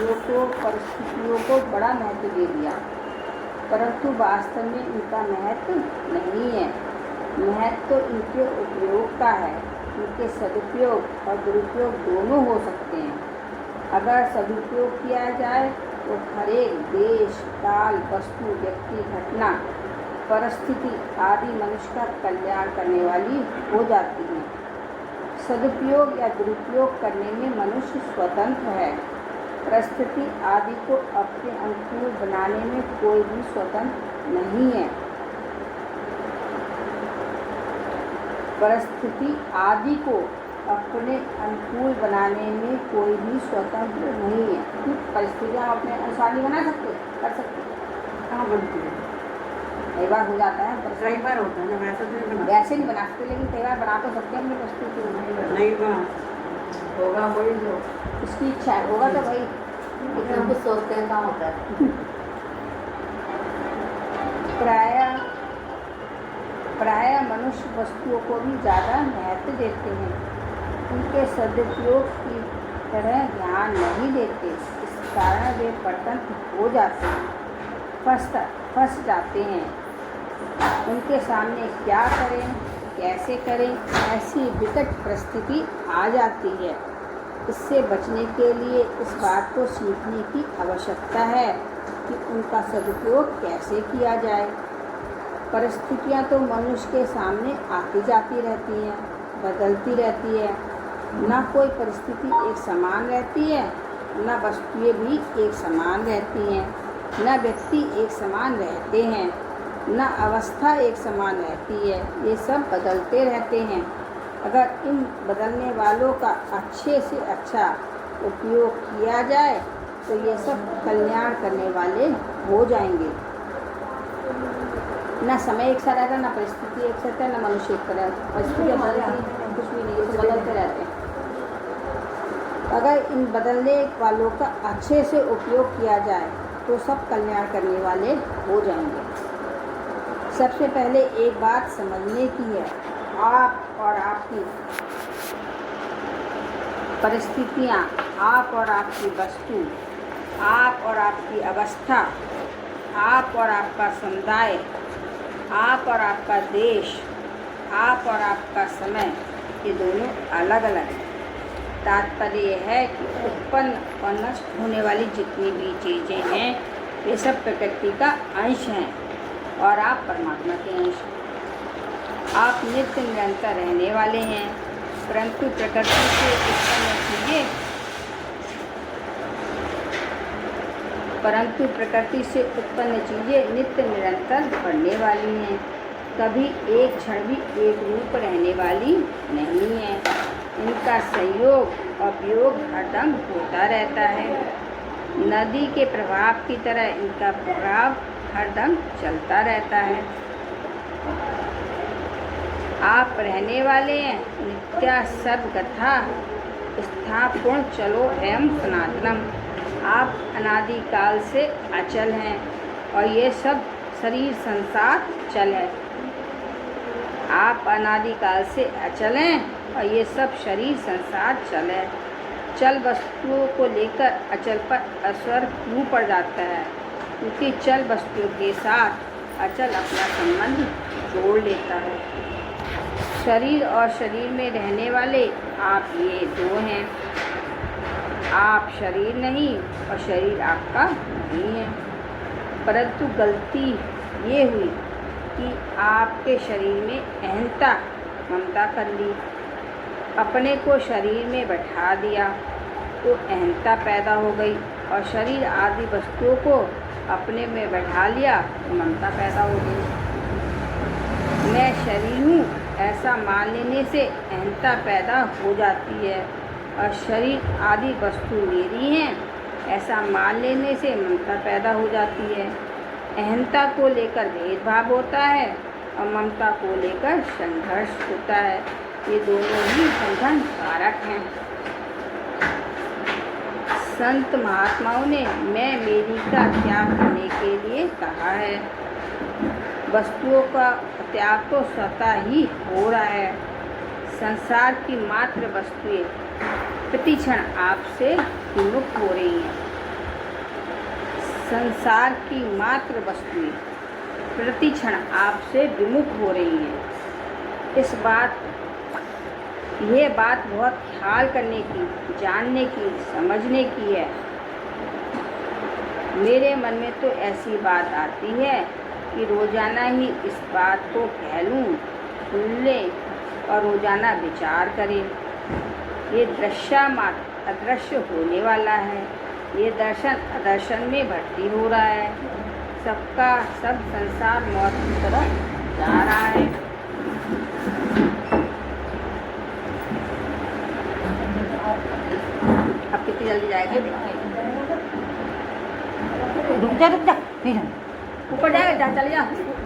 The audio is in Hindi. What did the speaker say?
व्यक्तियों को परिस्थितियों को बड़ा महत्व दे दिया, परंतु वास्तव में इनका महत्व नहीं है। महत्व तो इनके उपयोग का है। इनके सदुपयोग और दुरुपयोग दोनों हो सकते हैं। अगर सदुपयोग किया जाए तो हर एक देश, काल, वस्तु, व्यक्ति, घटना, परिस्थिति आदि मनुष्य का कल्याण करने वाली हो जाती है। सदुपयोग या दुरुपयोग करने में मनुष्य स्वतंत्र है। परिस्थिति आदि को अपने अनुकूल बनाने में कोई भी स्वतंत्र नहीं है। परिस्थिति आदि को अपने अनुकूल बनाने में कोई भी स्वतंत्र नहीं है। परिस्थितियाँ अपने अनुसार नहीं बना सकते, कर सकते, कहाँ बनती है? कई बार हो जाता है, कई बार होता है ना, वैसे नहीं बना सकते, लेकिन कई बार बना तो सकते हैं अपनी परिस्थिति नहीं बना होगा वही जो उसकी इच्छा है, होगा तो भाई हम कुछ सोचते हैं कहाँ होता है। प्राय मनुष्य वस्तुओं को भी ज़्यादा महत्व देते हैं, उनके सदुपयोग की तरह ध्यान नहीं देते। इस कारण वे परतंत्र हो जाते हैं, फंस जाते हैं। उनके सामने क्या करें, कैसे करें, ऐसी विकट परिस्थिति आ जाती है। इससे बचने के लिए इस बात को सीखने की आवश्यकता है कि उनका सदुपयोग कैसे किया जाए। परिस्थितियाँ तो मनुष्य के सामने आती जाती रहती हैं, बदलती रहती है। न कोई परिस्थिति एक समान रहती है, न वस्तुएं भी एक समान रहती हैं, न व्यक्ति एक समान रहते हैं, न अवस्था एक समान रहती है। ये सब बदलते रहते हैं। अगर इन बदलने वालों का अच्छे से अच्छा उपयोग किया जाए तो ये सब कल्याण करने वाले हो जाएंगे। न समय एक सा रहता, न परिस्थिति एक सा रहता, न मनुष्य एक तरह परिस्थिति कुछ भी नहीं, ये बदलते रहते हैं। अगर इन बदलने वालों का अच्छे से उपयोग किया जाए तो सब कल्याण करने वाले हो जाएंगे। सबसे पहले एक बात समझने की है, आप और आपकी परिस्थितियाँ, आप और आपकी वस्तु, आप और आपकी अवस्था, आप और आपका समुदाय, आप और आपका देश, आप और आपका समय, ये दोनों अलग अलग हैं। तात्पर्य यह है कि उत्पन्न और नष्ट होने वाली जितनी भी चीज़ें हैं वे सब प्रकृति का अंश हैं और आप परमात्मा के अंश हैं। आप नित्य निरंतर रहने वाले हैं, परंतु प्रकृति से उत्पन्न चीज़ें नित्य निरंतर बढ़ने वाली हैं, कभी एक क्षण भी एक रूप रहने वाली नहीं है। इनका संयोग और वियोग हरदम होता रहता है। नदी के प्रभाव की तरह इनका प्रभाव हरदम चलता रहता है। आप रहने वाले हैं नित्या सर्वगथा स्थापूर्ण चलो एवं सनातनम। आप अनादिकाल से अचल हैं और ये सब शरीर संसार चल है। आप अनादिकाल से अचल हैं और ये सब शरीर संसार चल है। चल वस्तुओं को लेकर अचल पर असर क्यों पड़ जाता है? क्योंकि चल वस्तुओं के साथ अचल अपना संबंध जोड़ लेता है। शरीर और शरीर में रहने वाले आप ये दो हैं। आप शरीर नहीं और शरीर आपका नहीं है। परंतु गलती ये हुई कि आपके शरीर में अहंता ममता कर ली, अपने को शरीर में बैठा दिया तो अहंता पैदा हो गई, और शरीर आदि वस्तुओं को अपने में बैठा लिया तो ममता पैदा हो गई। मैं शरीर हूँ ऐसा मान लेने से अहंता पैदा हो जाती है, और शरीर आदि वस्तु मेरी हैं ऐसा मान लेने से ममता पैदा हो जाती है। अहंता को लेकर भेदभाव होता है और ममता को लेकर संघर्ष होता है। ये दोनों ही बंधन कारक हैं। संत महात्माओं ने मैं मेरी का त्याग करने के लिए कहा है। वस्तुओं का त्याग तो स्वतः ही हो रहा है। संसार की मात्र वस्तुएं प्रतिक्षण आपसे विमुक्त हो रही हैं। संसार की मात्र वस्तुएं प्रति क्षण आपसे विमुख हो रही हैं। यह बात बहुत ख्याल करने की, जानने की, समझने की है। मेरे मन में तो ऐसी बात आती है कि रोजाना ही इस बात को कह लूँ, सुन लें और रोजाना विचार करें। ये दृश्य मात्र अदृश्य होने वाला है। ये दर्शन अदर्शन में भर्ती हो रहा है। सबका सब संसार मौत की तरफ जा रहा है। अब कितनी जल्दी जाएगा? रुक जा नहीं जाना। ऊपर जाएगा, चले जाओ।